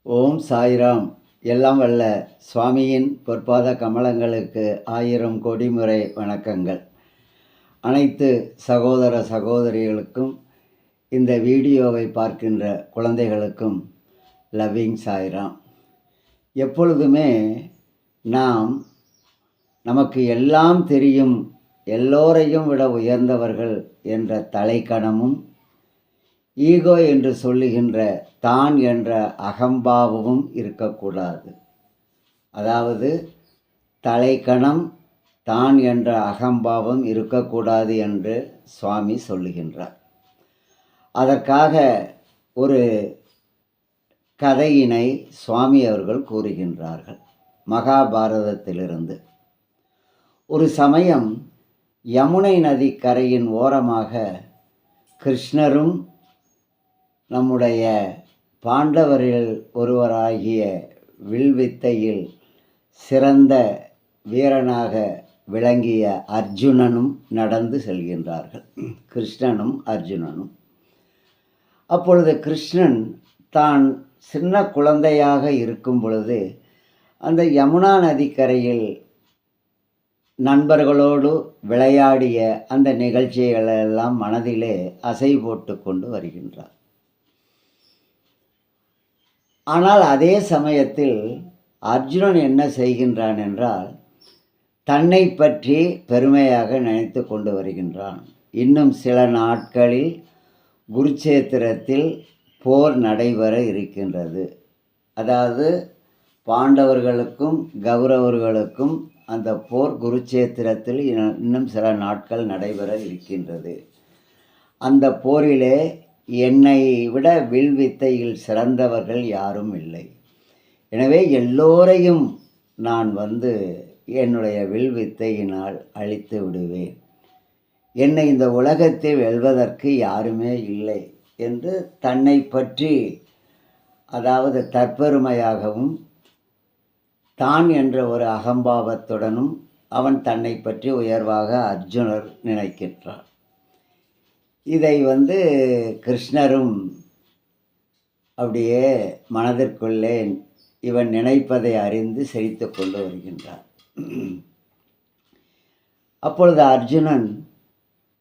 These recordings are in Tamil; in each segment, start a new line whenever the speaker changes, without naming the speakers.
ஓம் சாய்ராம். எல்லாம் வல்ல சுவாமியின் பொற்பாத கமலங்களுக்கு 1000 கோடி முறை வணக்கங்கள். அனைத்து சகோதர சகோதரிகளுக்கும், இந்த வீடியோவை பார்க்கின்ற குழந்தைகளுக்கும் லவ்விங் சாய்ராம். எப்பொழுதுமே நாம் நமக்கு எல்லாம் தெரியும், எல்லோரையும் விட உயர்ந்தவர்கள் என்ற தலைக்கணமும், ஈகோ என்று சொல்லுகின்ற தான் என்ற அகம்பாவமும் இருக்கக்கூடாது. அதாவது தலைக்கணம், தான் என்ற அகம்பாவம் இருக்கக்கூடாது என்று சுவாமி சொல்லுகின்றார். அதற்காக ஒரு கதையினை சுவாமி அவர்கள் கூறுகின்றார்கள் மகாபாரதத்திலிருந்து. ஒரு சமயம் யமுனை நதி கரையின் ஓரமாக கிருஷ்ணரும் நம்முடைய பாண்டவரில் ஒருவராகிய வில்வித்தையில் சிறந்த வீரனாக விளங்கிய அர்ஜுனனும் நடந்து செல்கின்றார்கள். கிருஷ்ணனும் அர்ஜுனனும். அப்பொழுது கிருஷ்ணன் தான் சின்ன குழந்தையாக இருக்கும் பொழுது அந்த யமுனா நதிக்கரையில் நண்பர்களோடு விளையாடிய அந்த நிகழ்ச்சிகளெல்லாம் மனதிலே அசை போட்டு கொண்டு வருகின்றார். ஆனால் அதே சமயத்தில் அர்ஜுனன் என்ன செய்கின்றான் என்றால், தன்னை பற்றி பெருமையாக நினைத்து கொண்டு வருகின்றான். இன்னும் சில நாட்களில் குருச்சேத்திரத்தில் போர் நடைபெற இருக்கின்றது. அதாவது பாண்டவர்களுக்கும் கௌரவர்களுக்கும் அந்த போர் குருச்சேத்திரத்தில் இன்னும் சில நாட்கள் நடைபெற இருக்கின்றது. அந்த போரிலே என்னை விட வில்வித்தையில் சிறந்தவர்கள் யாரும் இல்லை. எனவே எல்லோரையும் நான் என்னுடைய வில்வித்தையினால் அழித்து விடுவேன். என்னை இந்த உலகத்தில் வெல்வதற்கு யாருமே இல்லை என்று தன்னை பற்றி, அதாவது தற்பெருமையாகவும் தான் என்ற ஒரு அகம்பாவத்துடனும் அவன் தன்னை பற்றி உயர்வாக அர்ஜுனர் நினைக்கின்றான். இதை கிருஷ்ணரும் அப்படியே மனதிற்குள்ளே இவன் நினைப்பதை அறிந்து சிரித்து கொண்டு வருகின்றார். அப்பொழுது அர்ஜுனன்,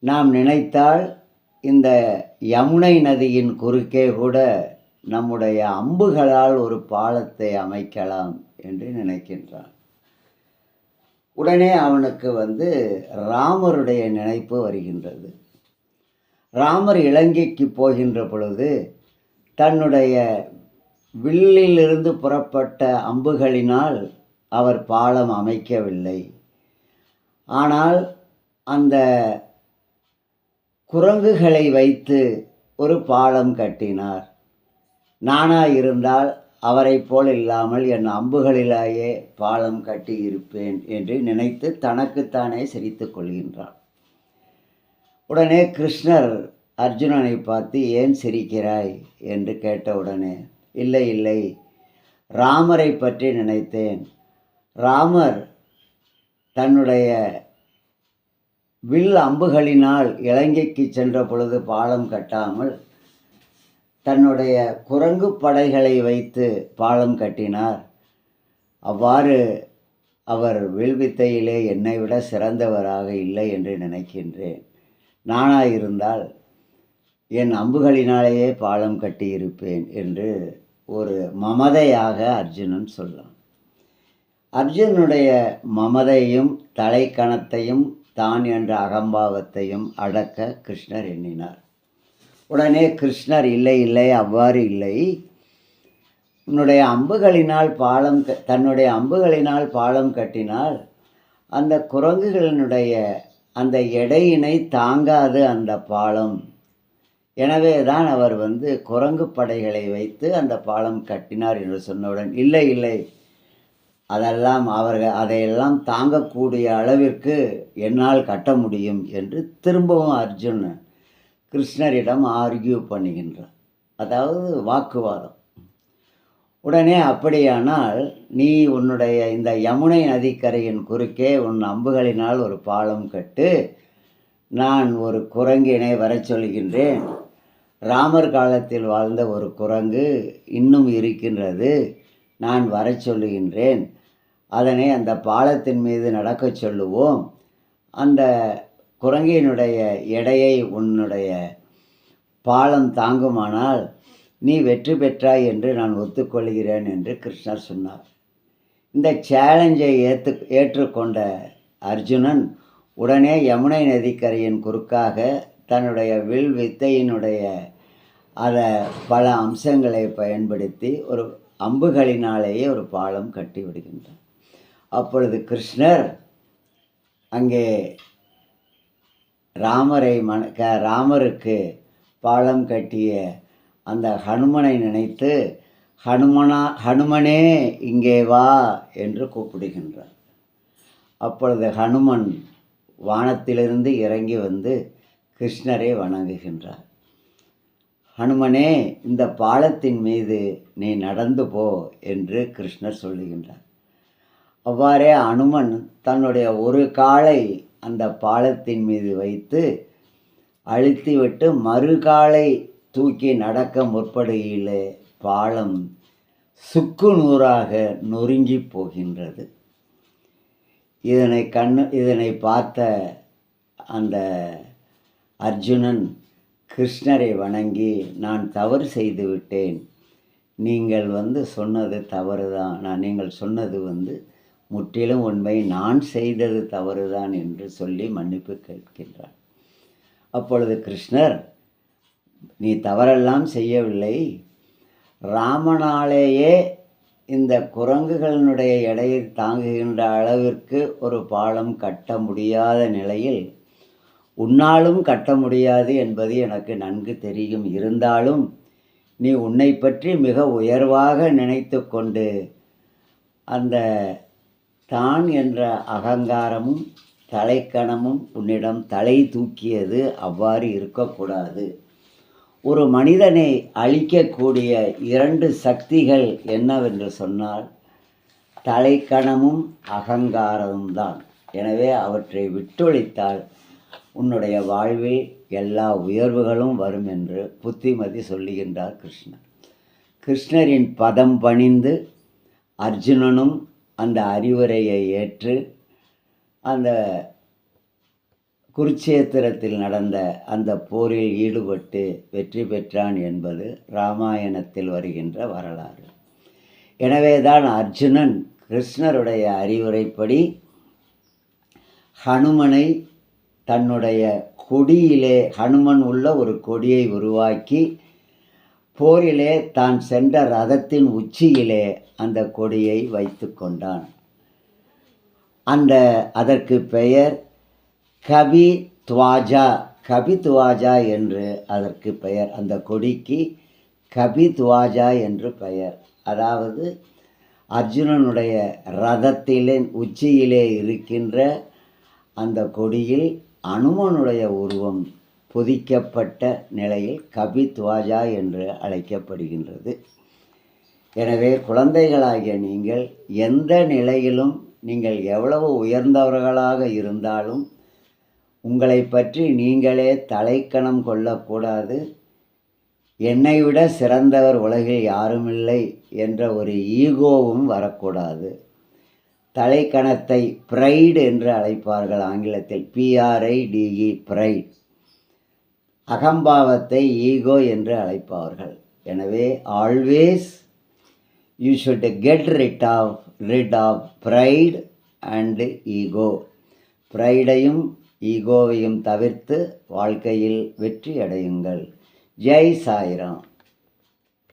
நாம் நினைத்தால் இந்த யமுனை நதியின் குறுக்கே கூட நம்முடைய அம்புகளால் ஒரு பாலத்தை அமைக்கலாம் என்று நினைக்கின்றான். உடனே அவனுக்கு ராமருடைய நினைப்பு வருகின்றது. ராமர் இலங்கைக்கு போகின்ற பொழுது தன்னுடைய வில்லிலிருந்து புறப்பட்ட அம்புகளினால் அவர் பாலம் அமைக்கவில்லை. ஆனால் அந்த குரங்குகளை வைத்து ஒரு பாலம் கட்டினார். நானாயிருந்தால் அவரை போல் இல்லாமல் என் அம்புகளிலேயே பாலம் கட்டி இருப்பேன் என்று நினைத்து தனக்குத்தானே சிரித்து கொள்கின்றான். உடனே கிருஷ்ணர் அர்ஜுனனை பார்த்து, ஏன் சிரிக்கிறாய் என்று கேட்டவுடனே, இல்லை இல்லை, ராமரை பற்றி நினைத்தேன். ராமர் தன்னுடைய வில் அம்புகளினால் இலங்கைக்கு சென்ற பொழுது பாலம் கட்டாமல் தன்னுடைய குரங்கு படைகளை வைத்து பாலம் கட்டினார். அவ்வாறு அவர் வில்வித்தையிலே என்னை விட சிறந்தவராக இல்லை என்று நினைக்கின்றேன். நானாயிருந்தால் என் அம்புகளினாலேயே பாலம் கட்டியிருப்பேன் என்று ஒரு மமதையாக அர்ஜுனன் சொன்னான். அர்ஜுனுடைய மமதையும் தலைக்கணத்தையும் தான் என்ற அகம்பாவத்தையும் அடக்க கிருஷ்ணர் எண்ணினார். உடனே கிருஷ்ணர், இல்லை இல்லை, அவ்வாறு இல்லை, தன்னுடைய அம்புகளினால் பாலம் கட்டினால் அந்த குரங்குகளினுடைய அந்த எடையினை தாங்காது அந்த பாலம். எனவே தான் அவர் குரங்கு படைகளை வைத்து அந்த பாலம் கட்டினார் என்று சொன்னவுடன், இல்லை இல்லை, அதையெல்லாம் தாங்கக்கூடிய அளவிற்கு என்னால் கட்ட முடியும் என்று திரும்பவும் அர்ஜுனன் கிருஷ்ணரிடம் ஆர்கியூ பண்ணுகின்றார். அதாவது வாக்குவாதம். உடனே, அப்படியானால் நீ உன்னுடைய இந்த யமுனை நதிக்கரையின் குறுக்கே உன் அம்புகளினால் ஒரு பாலம் கட்டு, நான் ஒரு குரங்கினை வரச் சொல்கின்றேன், ராமர் காலத்தில் வாழ்ந்த ஒரு குரங்கு இன்னும் இருக்கின்றது, நான் வரச் சொல்லுகின்றேன், அதனை அந்த பாலத்தின் மீது நடக்கச் சொல்லுவோம், அந்த குரங்கினுடைய எடையை உன்னுடைய பாலம் தாங்குமானால் நீ வெற்றி பெற்றாய் என்று நான் ஒத்துக்கொள்கிறேன் என்று கிருஷ்ணர் சொன்னார். இந்த சேலஞ்சை ஏற்றுக்கொண்ட அர்ஜுனன் உடனே யமுனை நதிக்கரையின் குறுக்காக தன்னுடைய வில் வித்தையினுடைய பல அம்சங்களை பயன்படுத்தி ஒரு அம்புகளினாலேயே ஒரு பாலம் கட்டி விடுகின்றார். அப்பொழுது கிருஷ்ணர் அங்கே ராமருக்கு பாலம் கட்டிய அந்த ஹனுமனை நினைத்து ஹனுமனே இங்கே வா என்று கூப்பிடுகின்றார். அப்பொழுது ஹனுமன் வானத்திலிருந்து இறங்கி வந்து கிருஷ்ணரை வணங்குகின்றார். ஹனுமனே, இந்த பாலத்தின் மீது நீ நடந்து போ என்று கிருஷ்ணர் சொல்லுகின்றார். அவ்வாறே அனுமன் தன்னுடைய ஒரு காலை அந்த பாலத்தின் மீது வைத்து அழுத்திவிட்டு மறுகாலை தூக்கி நடக்க முற்படுகையிலே பாலம் சுக்கு நூறாக நொறுங்கி போகின்றது. இதனை பார்த்த அந்த அர்ஜுனன் கிருஷ்ணரை வணங்கி, நான் தவறு செய்து விட்டேன், நீங்கள் சொன்னது தவறுதான், நீங்கள் சொன்னது முற்றிலும் உண்மை, நான் செய்தது தவறுதான் என்று சொல்லி மன்னிப்பு கேட்கின்றார். அப்பொழுது கிருஷ்ணர், நீ தவறெல்லாம் செய்யவில்லை, ராமனாலேயே இந்த குரங்குகளினுடைய எடையை தாங்குகின்ற அளவிற்கு ஒரு பாலம் கட்ட முடியாத நிலையில் உன்னாலும் கட்ட முடியாது என்பது எனக்கு நன்கு தெரியும். இருந்தாலும் நீ உன்னை பற்றி மிக உயர்வாக நினைத்து கொண்டு அந்த தான் என்ற அகங்காரமும் தலைக்கணமும் உன்னிடம் தலை தூக்கியது. அவ்வாறு இருக்கக்கூடாது. ஒரு மனிதனை அழிக்கக்கூடிய 2 சக்திகள் என்னவென்று சொன்னால் தலைக்கணமும் அகங்காரமும் தான். எனவே அவற்றை விட்டொழித்தால் உன்னுடைய வாழ்வில் எல்லா உயர்வுகளும் வரும் என்று புத்திமதி சொல்லுகின்றார் கிருஷ்ணர். கிருஷ்ணரின் பதம் பணிந்து அர்ஜுனனும் அந்த அறிவுரையை ஏற்று அந்த குருட்சேத்திரத்தில் நடந்த அந்த போரில் ஈடுபட்டு வெற்றி பெற்றான் என்பது இராமாயணத்தில் வருகின்ற வரலாறு. எனவேதான் அர்ஜுனன் கிருஷ்ணருடைய அறிவுரைப்படி ஹனுமனை தன்னுடைய கொடியிலே, ஹனுமன் உள்ள ஒரு கொடியை உருவாக்கி போரிலே தான் சென்ற ரதத்தின் உச்சியிலே அந்த கொடியை வைத்து கொண்டான். அதற்கு பெயர் கபித்வாஜா என்று அதற்கு பெயர். அந்த கொடிக்கு கபித்வாஜா என்று பெயர். அதாவது அர்ஜுனனுடைய ரதத்திலே உச்சியிலே இருக்கின்ற அந்த கொடியில் அனுமனுடைய உருவம் பொதிக்கப்பட்ட நிலையில் கபித்வாஜா என்று அழைக்கப்படுகின்றது. எனவே குழந்தைகளாகிய நீங்கள் எந்த நிலையிலும், நீங்கள் எவ்வளவு உயர்ந்தவர்களாக இருந்தாலும் உங்களை பற்றி நீங்களே தலைக்கணம் கொள்ளக்கூடாது. என்னை விட சிறந்தவர் உலகில் யாருமில்லை என்ற ஒரு ஈகோவும் வரக்கூடாது. தலைக்கணத்தை ப்ரைடு என்று அழைப்பார்கள் ஆங்கிலத்தில், PRIDE, ப்ரைட். அகம்பாவத்தை ஈகோ என்று அழைப்பார்கள். எனவே always you should get rid of pride and ego. ப்ரைடையும் ஈகோவையும் தவிர்த்து வாழ்க்கையில் வெற்றி அடையுங்கள். ஜெய் சாய்ராம்.